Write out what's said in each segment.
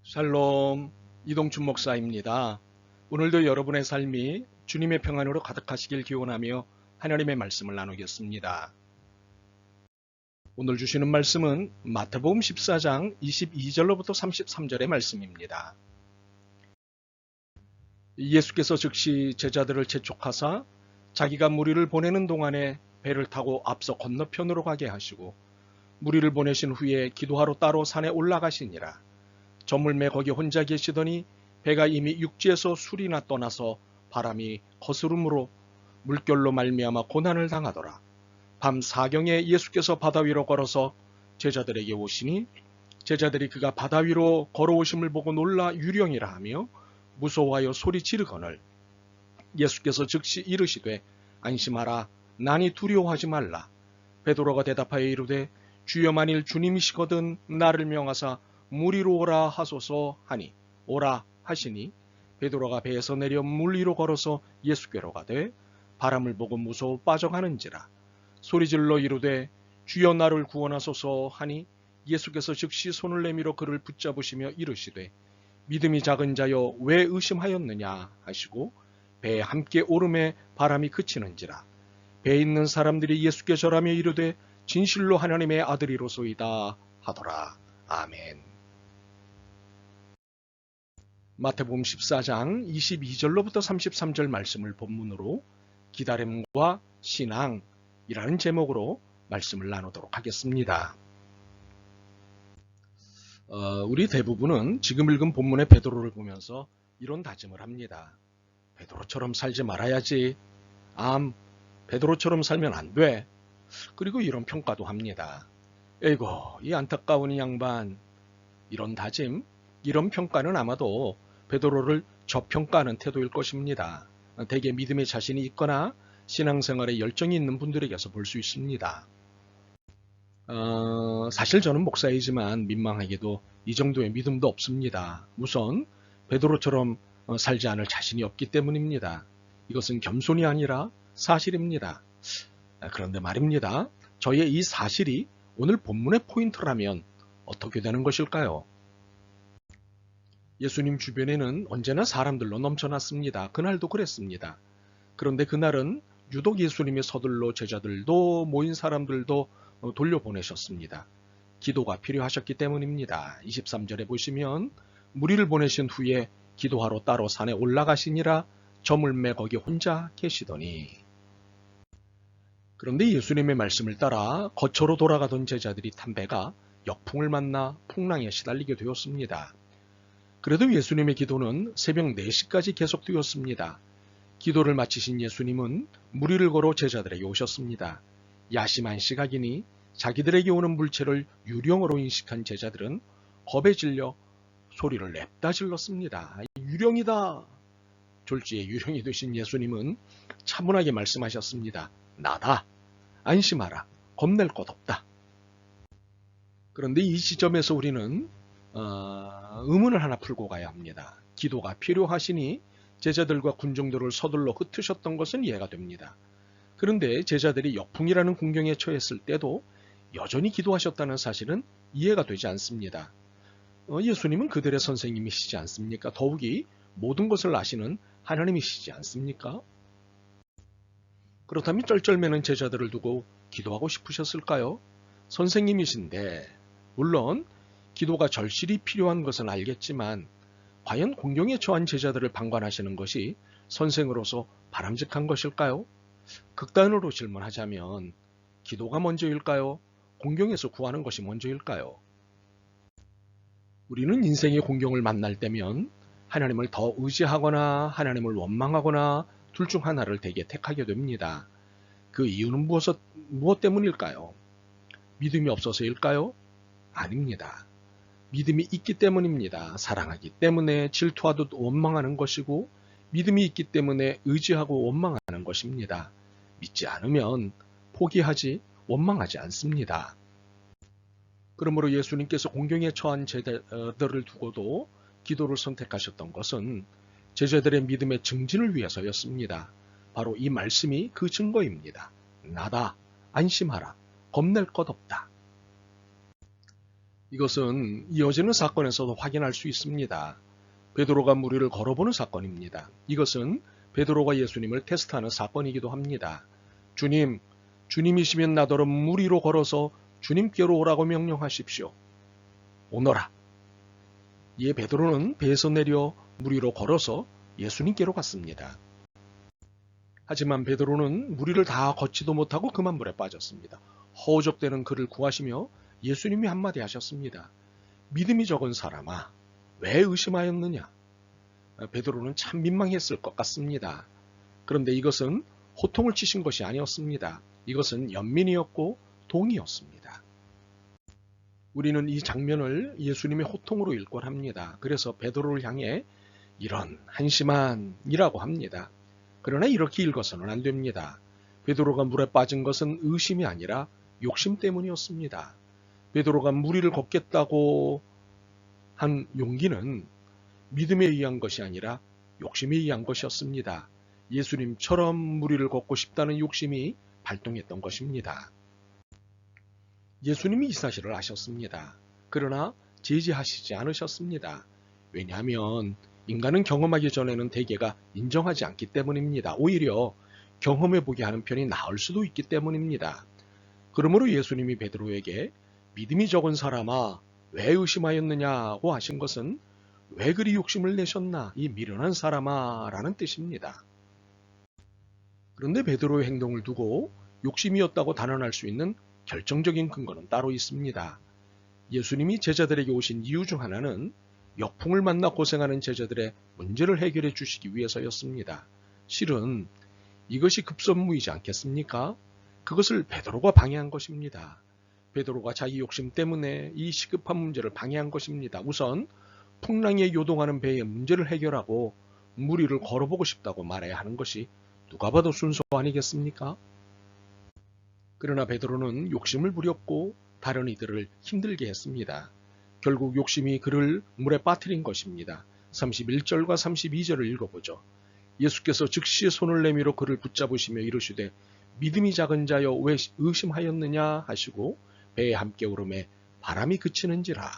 샬롬, 이동춘 목사입니다. 오늘도 여러분의 삶이 주님의 평안으로 가득하시길 기원하며 하나님의 말씀을 나누겠습니다. 오늘 주시는 말씀은 마태복음 14장 22절로부터 33절의 말씀입니다. 예수께서 즉시 제자들을 재촉하사 자기가 무리를 보내는 동안에 배를 타고 앞서 건너편으로 가게 하시고 무리를 보내신 후에 기도하러 따로 산에 올라가시니라. 저물매 거기 혼자 계시더니 배가 이미 육지에서 술이나 떠나서 바람이 거스름으로 물결로 말미암아 고난을 당하더라. 밤 사경에 예수께서 바다 위로 걸어서 제자들에게 오시니 제자들이 그가 바다 위로 걸어오심을 보고 놀라 유령이라 하며 무서워하여 소리 지르거늘 예수께서 즉시 이르시되 안심하라 나니 두려워하지 말라. 베드로가 대답하여 이르되 주여 만일 주님이시거든 나를 명하사 물 위로 오라 하소서 하니 오라 하시니 베드로가 배에서 내려 물 위로 걸어서 예수께로 가되 바람을 보고 무서워 빠져가는지라. 소리질러 이르되 주여 나를 구원하소서 하니 예수께서 즉시 손을 내밀어 그를 붙잡으시며 이르시되 믿음이 작은 자여 왜 의심하였느냐 하시고 배에 함께 오름에 바람이 그치는지라. 배에 있는 사람들이 예수께 절하며 이르되 진실로 하나님의 아들이로소이다 하더라. 아멘. 마태복음 14장 22절로부터 33절 말씀을 본문으로 기다림과 신앙이라는 제목으로 말씀을 나누도록 하겠습니다. 우리 대부분은 지금 읽은 본문의 베드로를 보면서 이런 다짐을 합니다. 베드로처럼 살지 말아야지. 베드로처럼 살면 안 돼. 그리고 이런 평가도 합니다. 에이고, 이 안타까운 이 양반. 이런 다짐, 이런 평가는 아마도 베드로를 저평가하는 태도일 것입니다. 대개 믿음에 자신이 있거나 신앙생활에 열정이 있는 분들에게서 볼 수 있습니다. 사실 저는 목사이지만 민망하게도 이 정도의 믿음도 없습니다. 우선 베드로처럼 살지 않을 자신이 없기 때문입니다. 이것은 겸손이 아니라 사실입니다. 그런데 말입니다. 저의 이 사실이 오늘 본문의 포인트라면 어떻게 되는 것일까요? 예수님 주변에는 언제나 사람들로 넘쳐났습니다. 그날도 그랬습니다. 그런데 그날은 유독 예수님의 서둘러 제자들도 모인 사람들도 돌려보내셨습니다. 기도가 필요하셨기 때문입니다. 23절에 보시면 무리를 보내신 후에 기도하러 따로 산에 올라가시니라. 저물매 거기 혼자 계시더니. 그런데 예수님의 말씀을 따라 거처로 돌아가던 제자들이 탄 배가 역풍을 만나 풍랑에 시달리게 되었습니다. 그래도 예수님의 기도는 새벽 4시까지 계속되었습니다. 기도를 마치신 예수님은 무리를 걸어 제자들에게 오셨습니다. 야심한 시각이니 자기들에게 오는 물체를 유령으로 인식한 제자들은 겁에 질려 소리를 냅다 질렀습니다. 유령이다! 졸지에 유령이 되신 예수님은 차분하게 말씀하셨습니다. 나다! 안심하라! 겁낼 것 없다! 그런데 이 지점에서 우리는 의문을 하나 풀고 가야 합니다. 기도가 필요하시니 제자들과 군중들을 서둘러 흩으셨던 것은 이해가 됩니다. 그런데 제자들이 역풍이라는 공경에 처했을 때도 여전히 기도하셨다는 사실은 이해가 되지 않습니다. 예수님은 그들의 선생님이시지 않습니까? 더욱이 모든 것을 아시는 하나님이시지 않습니까? 그렇다면 쩔쩔매는 제자들을 두고 기도하고 싶으셨을까요? 선생님이신데 물론 기도가 절실히 필요한 것은 알겠지만 과연 공경에 처한 제자들을 방관하시는 것이 선생으로서 바람직한 것일까요? 극단으로 질문하자면 기도가 먼저일까요? 공경에서 구하는 것이 먼저일까요? 우리는 인생의 공경을 만날 때면 하나님을 더 의지하거나 하나님을 원망하거나 둘 중 하나를 대개 택하게 됩니다. 그 이유는 무엇 때문일까요? 믿음이 없어서일까요? 아닙니다. 믿음이 있기 때문입니다. 사랑하기 때문에 질투하듯 원망하는 것이고 믿음이 있기 때문에 의지하고 원망하는 것입니다. 믿지 않으면 포기하지 원망하지 않습니다. 그러므로 예수님께서 공경에 처한 제자들을 두고도 기도를 선택하셨던 것은 제자들의 믿음의 증진을 위해서였습니다. 바로 이 말씀이 그 증거입니다. 나다, 안심하라, 겁낼 것 없다. 이것은 이어지는 사건에서도 확인할 수 있습니다. 베드로가 무리를 걸어보는 사건입니다. 이것은 베드로가 예수님을 테스트하는 사건이기도 합니다. 주님, 주님이시면 나더러 무리로 걸어서 주님께로 오라고 명령하십시오. 오너라. 이에 베드로는 배에서 내려 무리로 걸어서 예수님께로 갔습니다. 하지만 베드로는 무리를 다 걷지도 못하고 그만 물에 빠졌습니다. 허우적대는 그를 구하시며 예수님이 한마디 하셨습니다. 믿음이 적은 사람아, 왜 의심하였느냐? 베드로는 참 민망했을 것 같습니다. 그런데 이것은 호통을 치신 것이 아니었습니다. 이것은 연민이었고 동의였습니다. 우리는 이 장면을 예수님의 호통으로 일관합니다. 그래서 베드로를 향해 이런 한심한이라고 합니다. 그러나 이렇게 읽어서는 안 됩니다. 베드로가 물에 빠진 것은 의심이 아니라 욕심 때문이었습니다. 베드로가 무리를 걷겠다고 한 용기는 믿음에 의한 것이 아니라 욕심에 의한 것이었습니다. 예수님처럼 무리를 걷고 싶다는 욕심이 발동했던 것입니다. 예수님이 이 사실을 아셨습니다. 그러나 제지하시지 않으셨습니다. 왜냐하면 인간은 경험하기 전에는 대개가 인정하지 않기 때문입니다. 오히려 경험해보게 하는 편이 나을 수도 있기 때문입니다. 그러므로 예수님이 베드로에게 믿음이 적은 사람아 왜 의심하였느냐고 하신 것은 왜 그리 욕심을 내셨나 이 미련한 사람아 라는 뜻입니다. 그런데 베드로의 행동을 두고 욕심이었다고 단언할 수 있는 결정적인 근거는 따로 있습니다. 예수님이 제자들에게 오신 이유 중 하나는 역풍을 만나 고생하는 제자들의 문제를 해결해 주시기 위해서였습니다. 실은 이것이 급선무이지 않겠습니까? 그것을 베드로가 방해한 것입니다. 베드로가 자기 욕심 때문에 이 시급한 문제를 방해한 것입니다. 우선 풍랑에 요동하는 배의 문제를 해결하고 무리를 걸어보고 싶다고 말해야 하는 것이 누가 봐도 순서 아니겠습니까? 그러나 베드로는 욕심을 부렸고 다른 이들을 힘들게 했습니다. 결국 욕심이 그를 물에 빠뜨린 것입니다. 31절과 32절을 읽어보죠. 예수께서 즉시 손을 내밀어 그를 붙잡으시며 이르시되 믿음이 작은 자여 왜 의심하였느냐 하시고 배에 함께 오르매 바람이 그치는지라.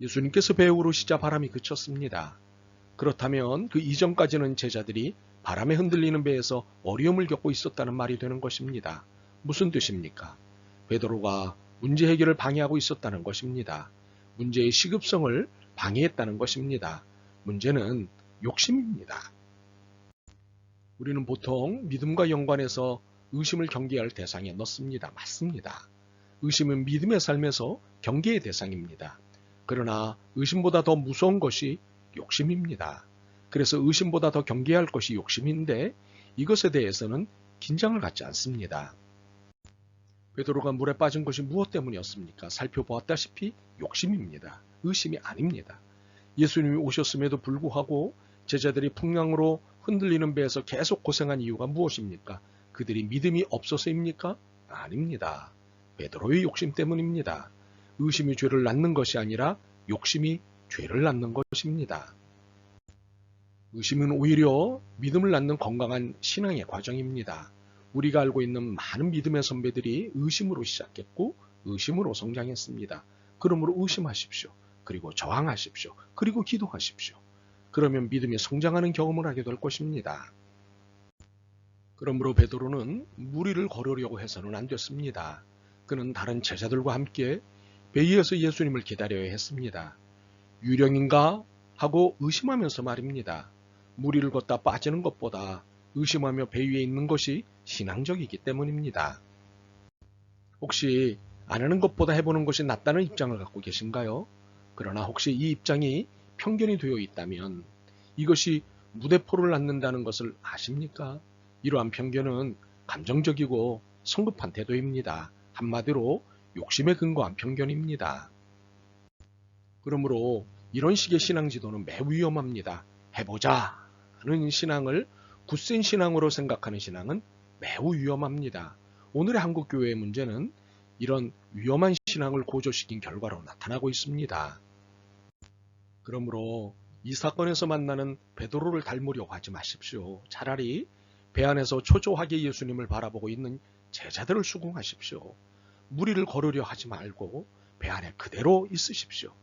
예수님께서 배에 오르시자 바람이 그쳤습니다. 그렇다면 그 이전까지는 제자들이 바람에 흔들리는 배에서 어려움을 겪고 있었다는 말이 되는 것입니다. 무슨 뜻입니까? 베드로가 문제 해결을 방해하고 있었다는 것입니다. 문제의 시급성을 방해했다는 것입니다. 문제는 욕심입니다. 우리는 보통 믿음과 연관해서 의심을 경계할 대상에 넣습니다. 맞습니다. 의심은 믿음의 삶에서 경계의 대상입니다. 그러나 의심보다 더 무서운 것이 욕심입니다. 그래서 의심보다 더 경계할 것이 욕심인데 이것에 대해서는 긴장을 갖지 않습니다. 베드로가 물에 빠진 것이 무엇 때문이었습니까? 살펴보았다시피 욕심입니다. 의심이 아닙니다. 예수님이 오셨음에도 불구하고 제자들이 풍랑으로 흔들리는 배에서 계속 고생한 이유가 무엇입니까? 그들이 믿음이 없어서입니까? 아닙니다. 베드로의 욕심 때문입니다. 의심이 죄를 낳는 것이 아니라 욕심이 죄를 낳는 것입니다. 의심은 오히려 믿음을 낳는 건강한 신앙의 과정입니다. 우리가 알고 있는 많은 믿음의 선배들이 의심으로 시작했고 의심으로 성장했습니다. 그러므로 의심하십시오. 그리고 저항하십시오. 그리고 기도하십시오. 그러면 믿음이 성장하는 경험을 하게 될 것입니다. 그러므로 베드로는 무리를 걸으려고 해서는 안 됐습니다. 그는 다른 제자들과 함께 배 위에서 예수님을 기다려야 했습니다. 유령인가 하고 의심하면서 말입니다. 무리를 걷다 빠지는 것보다 의심하며 배 위에 있는 것이 신앙적이기 때문입니다. 혹시 안 하는 것보다 해보는 것이 낫다는 입장을 갖고 계신가요? 그러나 혹시 이 입장이 편견이 되어 있다면 이것이 무대포를 낳는다는 것을 아십니까? 이러한 편견은 감정적이고 성급한 태도입니다. 한마디로 욕심에 근거한 편견입니다. 그러므로 이런 식의 신앙 지도는 매우 위험합니다. 해보자 하는 신앙을 굳센 신앙으로 생각하는 신앙은 매우 위험합니다. 오늘의 한국교회의 문제는 이런 위험한 신앙을 고조시킨 결과로 나타나고 있습니다. 그러므로 이 사건에서 만나는 베드로를 닮으려고 하지 마십시오. 차라리 배 안에서 초조하게 예수님을 바라보고 있는 제자들을 수긍하십시오. 무리를 걸으려 하지 말고 배 안에 그대로 있으십시오.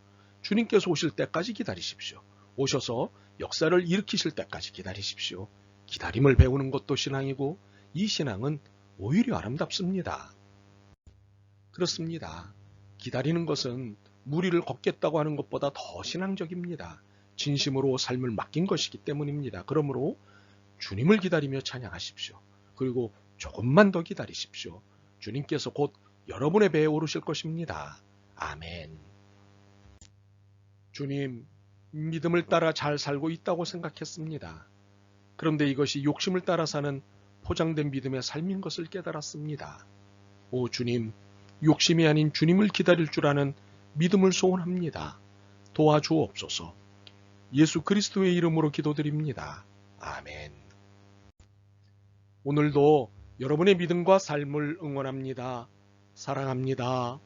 주님께서 오실 때까지 기다리십시오. 오셔서 역사를 일으키실 때까지 기다리십시오. 기다림을 배우는 것도 신앙이고 이 신앙은 오히려 아름답습니다. 그렇습니다. 기다리는 것은 무리를 걷겠다고 하는 것보다 더 신앙적입니다. 진심으로 삶을 맡긴 것이기 때문입니다. 그러므로 주님을 기다리며 찬양하십시오. 그리고 조금만 더 기다리십시오. 주님께서 곧 여러분의 배에 오르실 것입니다. 아멘. 주님, 믿음을 따라 잘 살고 있다고 생각했습니다. 그런데 이것이 욕심을 따라 사는 포장된 믿음의 삶인 것을 깨달았습니다. 오 주님, 욕심이 아닌 주님을 기다릴 줄 아는 믿음을 소원합니다. 도와주옵소서. 예수 그리스도의 이름으로 기도드립니다. 아멘. 오늘도 여러분의 믿음과 삶을 응원합니다. 사랑합니다.